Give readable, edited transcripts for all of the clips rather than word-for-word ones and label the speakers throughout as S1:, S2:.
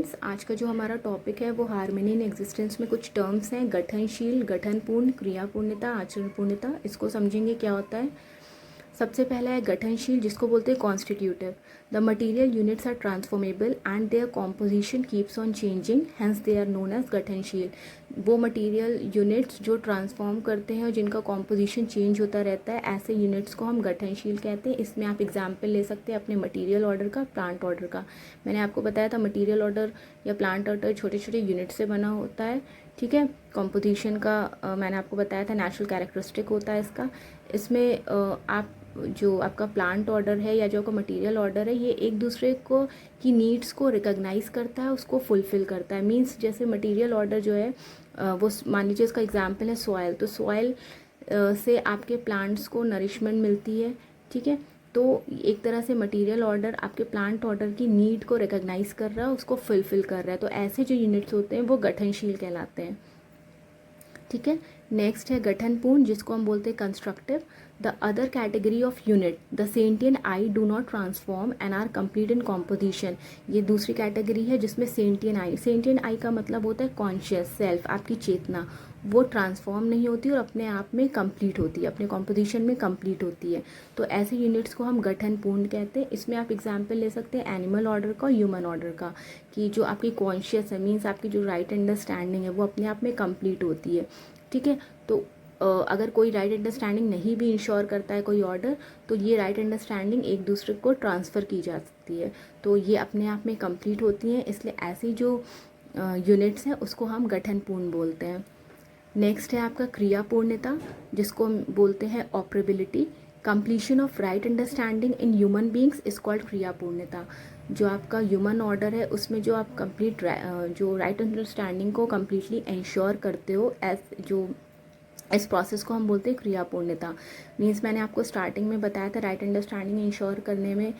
S1: Students, आज का जो हमारा टॉपिक है वो हार्मनी इन एग्जिस्टेंस में कुछ टर्म्स हैं। गठनशील, गठनपूर्ण, क्रियापूर्णता, आचरणपूर्णता। इसको समझेंगे क्या होता है। सबसे पहला है गठनशील, जिसको बोलते हैं constitutive. The material units are transformable and their composition keeps on changing, hence they are known as गठनशील। वो मटीरियल यूनिट्स जो ट्रांसफॉर्म करते हैं और जिनका कॉम्पोजिशन चेंज होता रहता है, ऐसे यूनिट्स को हम गठनशील कहते हैं। इसमें आप एग्जाम्पल ले सकते हैं अपने मटीरियल ऑर्डर का, प्लांट ऑर्डर का। मैंने आपको बताया था मटीरियल ऑर्डर या प्लांट ऑर्डर छोटे छोटे यूनिट से बना होता है, ठीक है। कॉम्पोजिशन का मैंने आपको बताया था नेचुरल कैरेक्टरिस्टिक होता है इसका। इसमें आप जो आपका प्लांट ऑर्डर है या जो आपका मटेरियल ऑर्डर है, ये एक दूसरे को की नीड्स को रिकॉग्नाइज करता है, उसको फुलफ़िल करता है। मींस जैसे मटेरियल ऑर्डर जो है वो मान लीजिए इसका एग्जांपल है सॉयल। तो सॉयल से आपके प्लांट्स को नरिशमेंट मिलती है, ठीक है। तो एक तरह से मटेरियल ऑर्डर आपके प्लांट ऑर्डर की नीड को रिकॉग्नाइज कर रहा है, उसको फुलफ़िल कर रहा है। तो ऐसे जो यूनिट्स होते हैं वो गठनशील कहलाते हैं, ठीक है। नेक्स्ट है गठनपूर्ण, जिसको हम बोलते हैं constructive. The other category of unit the sentient I do not transform and are complete in composition. ये दूसरी कैटेगरी है जिसमें सेंटियन आई का मतलब होता है कॉन्शियस सेल्फ, आपकी चेतना। वो ट्रांसफॉर्म नहीं होती और अपने आप में कंप्लीट होती है, अपने कॉम्पोजिशन में कंप्लीट होती है। तो ऐसे यूनिट्स को हम गठनपूर्ण कहते हैं। इसमें आप एग्जाम्पल ले सकते हैं एनिमल ऑर्डर का, ह्यूमन ऑर्डर का, कि जो आपकी कॉन्शियस है, मीन्स आपकी जो राइट अंडरस्टैंडिंग है वो अपने आप में कंप्लीट होती है, ठीक है। तो अगर कोई राइट अंडरस्टैंडिंग नहीं भी इंश्योर करता है कोई ऑर्डर, तो ये राइट अंडरस्टैंडिंग एक दूसरे को ट्रांसफ़र की जा सकती है, तो ये अपने आप में कंप्लीट होती हैं। इसलिए ऐसी जो यूनिट्स हैं उसको हम गठनपूर्ण बोलते हैं। नेक्स्ट है आपका क्रियापूर्णता, जिसको हम बोलते हैं operability. Completion of right understanding in human beings is called क्रियापूर्णता। जो आपका ह्यूमन ऑर्डर है उसमें जो आप कंप्लीट जो राइट अंडरस्टैंडिंग को कम्प्लीटली इंश्योर करते हो, एज जो इस प्रोसेस को हम बोलते हैं क्रियापूर्णता। मीन्स मैंने आपको स्टार्टिंग में बताया था राइट अंडरस्टैंडिंग इंश्योर करने में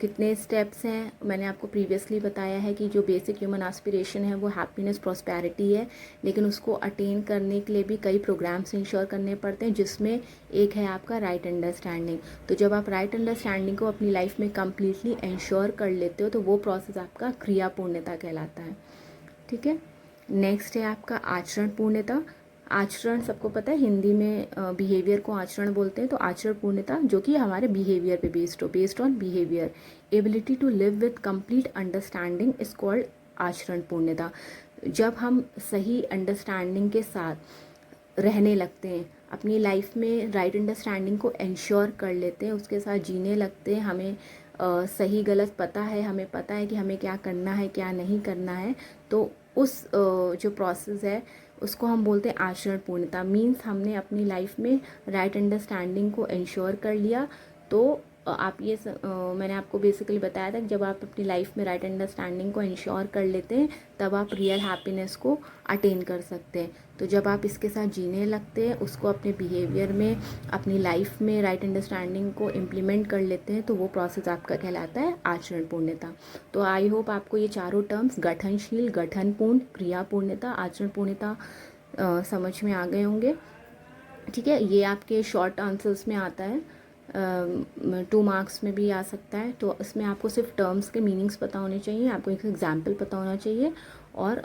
S1: कितने स्टेप्स हैं। मैंने आपको प्रीवियसली बताया है कि जो बेसिक ह्यूमन एस्पिरेशन है वो हैप्पीनेस, प्रॉस्पेरिटी है, लेकिन उसको अटेन करने के लिए भी कई प्रोग्राम्स इंश्योर करने पड़ते हैं, जिसमें एक है आपका राइट अंडरस्टैंडिंग। तो जब आप राइट अंडरस्टैंडिंग को अपनी लाइफ में कम्प्लीटली इंश्योर कर लेते हो तो वो प्रोसेस आपका क्रियापूर्णता कहलाता है, ठीक है। नेक्स्ट है आपका आचरण पूर्णता। आचरण सबको पता है, हिंदी में बिहेवियर को आचरण बोलते हैं। तो आचरण पूर्णता जो कि हमारे बिहेवियर पे based on behaviour. Ability to live with complete understanding is called आचरण पूर्णता। जब हम सही अंडरस्टैंडिंग के साथ रहने लगते हैं, अपनी लाइफ में राइट अंडरस्टैंडिंग को इंश्योर कर लेते हैं, उसके साथ जीने लगते हैं, हमें सही गलत पता है, हमें पता है कि हमें क्या करना है क्या नहीं करना है, तो उस जो प्रोसेस है उसको हम बोलते हैं आचरण पूर्णता। मीन्स हमने अपनी लाइफ में राइट अंडरस्टैंडिंग को इंश्योर कर लिया। तो आप ये मैंने आपको बेसिकली बताया था कि जब आप अपनी लाइफ में राइट अंडरस्टैंडिंग को इंश्योर कर लेते हैं तब आप रियल हैप्पीनेस को अटेन कर सकते हैं। तो जब आप इसके साथ जीने लगते हैं, उसको अपने बिहेवियर में, अपनी लाइफ में राइट अंडरस्टैंडिंग को इम्प्लीमेंट कर लेते हैं, तो वो प्रोसेस आपका कहलाता है आचरण पूर्णता। तो आई होप आपको ये चारों टर्म्स गठनशील, गठनपूर्ण, क्रियापूर्णता, आचरण पूर्णता समझ में आ गए होंगे, ठीक है। ये आपके शॉर्ट आंसर्स में आता है, 2 मार्क्स में भी आ सकता है। तो इसमें आपको सिर्फ टर्म्स के मीनिंग्स पता होने चाहिए, आपको एक एग्जाम्पल पता होना चाहिए, और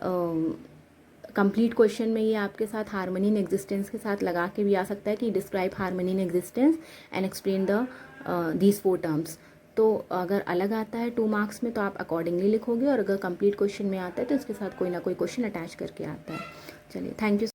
S1: कंप्लीट क्वेश्चन में ये आपके साथ हार्मनी इन एग्जिस्टेंस के साथ लगा के भी आ सकता है कि describe harmony in existence and explain the these 4 terms. तो अगर अलग आता है 2 मार्क्स में तो आप अकॉर्डिंगली लिखोगे, और अगर कंप्लीट क्वेश्चन में आता है तो इसके साथ कोई ना कोई क्वेश्चन अटैच करके आता है। चलिए, थैंक यू।